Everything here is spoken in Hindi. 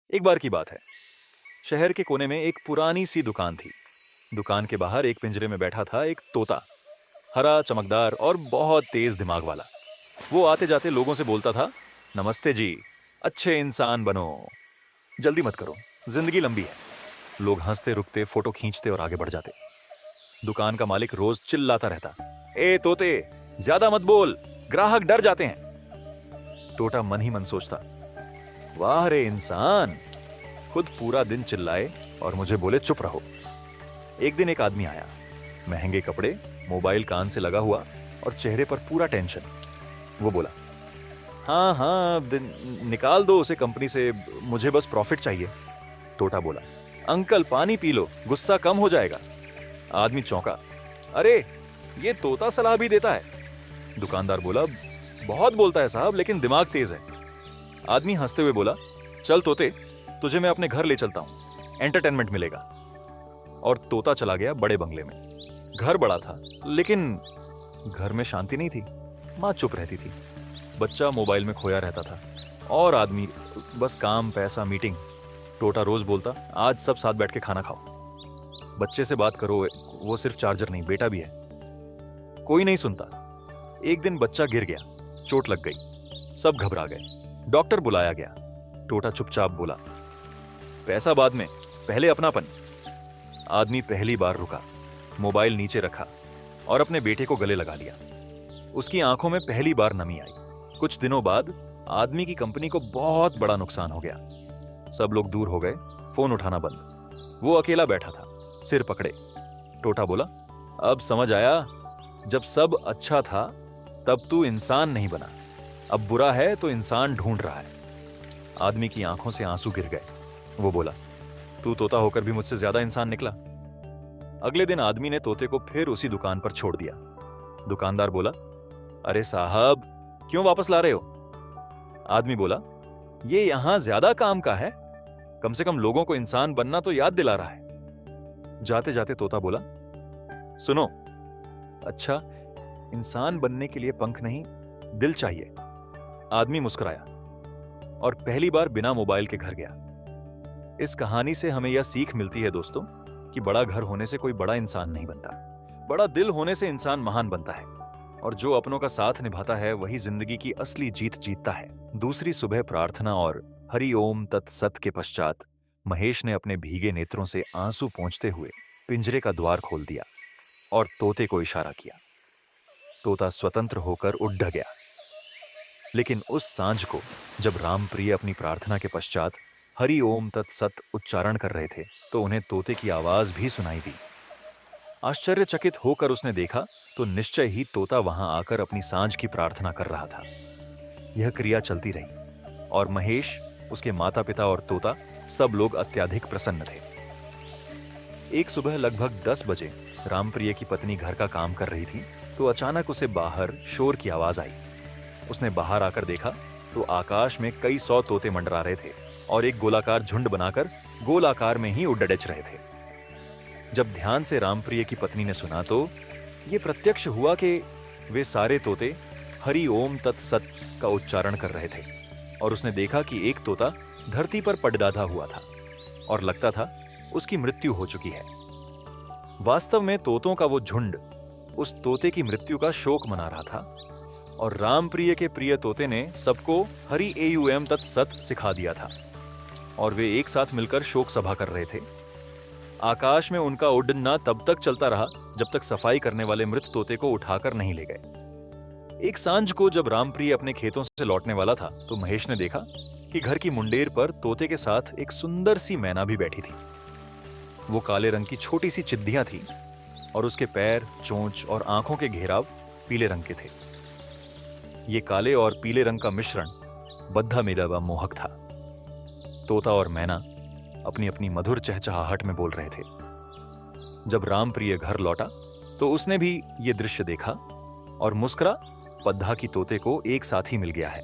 एक बार की बात है, शहर के कोने में एक पुरानी सी दुकान थी। दुकान के बाहर एक पिंजरे में बैठा था एक तोता, हरा, चमकदार और बहुत तेज दिमाग वाला। वो आते जाते लोगों से बोलता था, नमस्ते जी, अच्छे इंसान बनो, जल्दी मत करो, जिंदगी लंबी है। लोग हंसते, रुकते, फोटो खींचते और आगे बढ़ जाते। दुकान का मालिक रोज चिल्लाता रहता, ए तोते, ज्यादा मत बोल, ग्राहक डर जाते हैं। तोता मन ही मन सोचता, वाह रे इंसान, खुद पूरा दिन चिल्लाए और मुझे बोले चुप रहो। एक दिन एक आदमी आया, महंगे कपड़े, मोबाइल कान से लगा हुआ और चेहरे पर पूरा टेंशन। वो बोला, हाँ हाँ, निकाल दो उसे कंपनी से, मुझे बस प्रॉफिट चाहिए। तोता बोला, अंकल पानी पी लो, गुस्सा कम हो जाएगा। आदमी चौंका, अरे ये तोता सलाह भी देता है। दुकानदार बोला, बहुत बोलता है साहब, लेकिन दिमाग तेज है। आदमी हंसते हुए बोला, चल तोते, तुझे मैं अपने घर ले चलता हूं, एंटरटेनमेंट मिलेगा। और तोता चला गया बड़े बंगले में। घर बड़ा था, लेकिन घर में शांति नहीं थी। माँ चुप रहती थी, बच्चा मोबाइल में खोया रहता था और आदमी बस काम, पैसा, मीटिंग। तोता रोज बोलता, आज सब साथ बैठ के खाना खाओ, बच्चे से बात करो, वो सिर्फ चार्जर नहीं, बेटा भी है। कोई नहीं सुनता। एक दिन बच्चा गिर गया, चोट लग गई, सब घबरा गए, डॉक्टर बुलाया गया। तोता चुपचाप बोला, पैसा बाद में, पहले अपनापन। आदमी पहली बार रुका, मोबाइल नीचे रखा और अपने बेटे को गले लगा लिया। उसकी आंखों में पहली बार नमी आई। कुछ दिनों बाद आदमी की कंपनी को बहुत बड़ा नुकसान हो गया। सब लोग दूर हो गए, फोन उठाना बंद। वो अकेला बैठा था, सिर पकड़े। तोता बोला, अब समझ आया, जब सब अच्छा था तब तू इंसान नहीं बना, अब बुरा है तो इंसान ढूंढ रहा है। आदमी की आंखों से आंसू गिर गए। वो बोला, तू तोता होकर भी मुझसे ज्यादा इंसान निकला। अगले दिन आदमी ने तोते को फिर उसी दुकान पर छोड़ दिया। दुकानदार बोला, अरे साहब, क्यों वापस ला रहे हो? आदमी बोला, ये यहां ज्यादा काम का है, कम से कम लोगों को इंसान बनना तो याद दिला रहा है। जाते जाते तोता बोला, सुनो, अच्छा, इंसान बनने के लिए पंख नहीं, दिल चाहिए। आदमी मुस्कुराया और पहली बार बिना मोबाइल के घर गया। इस कहानी से हमें यह सीख मिलती है दोस्तों, कि बड़ा घर होने से कोई बड़ा इंसान नहीं बनता, बड़ा दिल होने से इंसान महान बनता है। और जो अपनों का साथ निभाता है वही जिंदगी की असली जीत जीतता है। दूसरी सुबह प्रार्थना और हरि ओम तत्सत के पश्चात महेश ने अपने भीगे नेत्रों से आंसू पोंछते हुए पिंजरे का द्वार खोल दिया और तोते को इशारा किया। तोता स्वतंत्र होकर उड़ गया। लेकिन उस सांझ को जब रामप्रिय अपनी प्रार्थना के पश्चात हरि ओम तत्सत उच्चारण कर रहे थे, तो उन्हें तोते की आवाज भी सुनाई दी। आश्चर्यचकित होकर उसने देखा तो निश्चय ही तोता वहां आकर अपनी सांझ की प्रार्थना कर रहा था। यह क्रिया चलती रही और महेश, उसके माता पिता और तोता सब लोग अत्यधिक प्रसन्न थे। एक सुबह लगभग 10 बजे रामप्रिय की पत्नी घर का काम कर रही थी, तो अचानक उसे बाहर शोर की आवाज आई। उसने बाहर आकर देखा तो आकाश में कई 100 तोते मंडरा रहे थे और एक गोलाकार झुंड बनाकर गोल आकार में ही उड़डच रहे थे। जब ध्यान से रामप्रिय की पत्नी ने सुना तो ये प्रत्यक्ष हुआ कि वे सारे तोते हरि ओम तत्सत का उच्चारण कर रहे थे और उसने देखा कि एक तोता धरती पर पड़डाधा हुआ था और लगता था उसकी मृत्यु हो चुकी है। वास्तव में तोतों का वो झुंड उस तोते की मृत्यु का शोक मना रहा था और रामप्रिय के प्रिय तोते ने सबको हरि एम तत्सत सिखा दिया था और वे एक साथ मिलकर शोक सभा कर रहे थे। आकाश में उनका उड़ना तब तक चलता रहा जब तक सफाई करने वाले मृत तोते को उठाकर नहीं ले गए। एक सांझ को जब रामप्रिय अपने खेतों से लौटने वाला था तो महेश ने देखा कि घर की मुंडेर पर तोते के साथ एक सुंदर सी मैना भी बैठी थी। वो काले रंग की छोटी सी चिद्दियां थी और उसके पैर, चोंच और आंखों के घेराव पीले रंग के थे। ये काले और पीले रंग का मिश्रण बद्धा मेदा व मोहक था। तोता और मैना अपनी अपनी मधुर चहचहाहट में बोल रहे थे। जब रामप्रिय घर लौटा तो उसने भी ये दृश्य देखा और मुस्कुरा, बद्धा की तोते को एक साथी मिल गया है।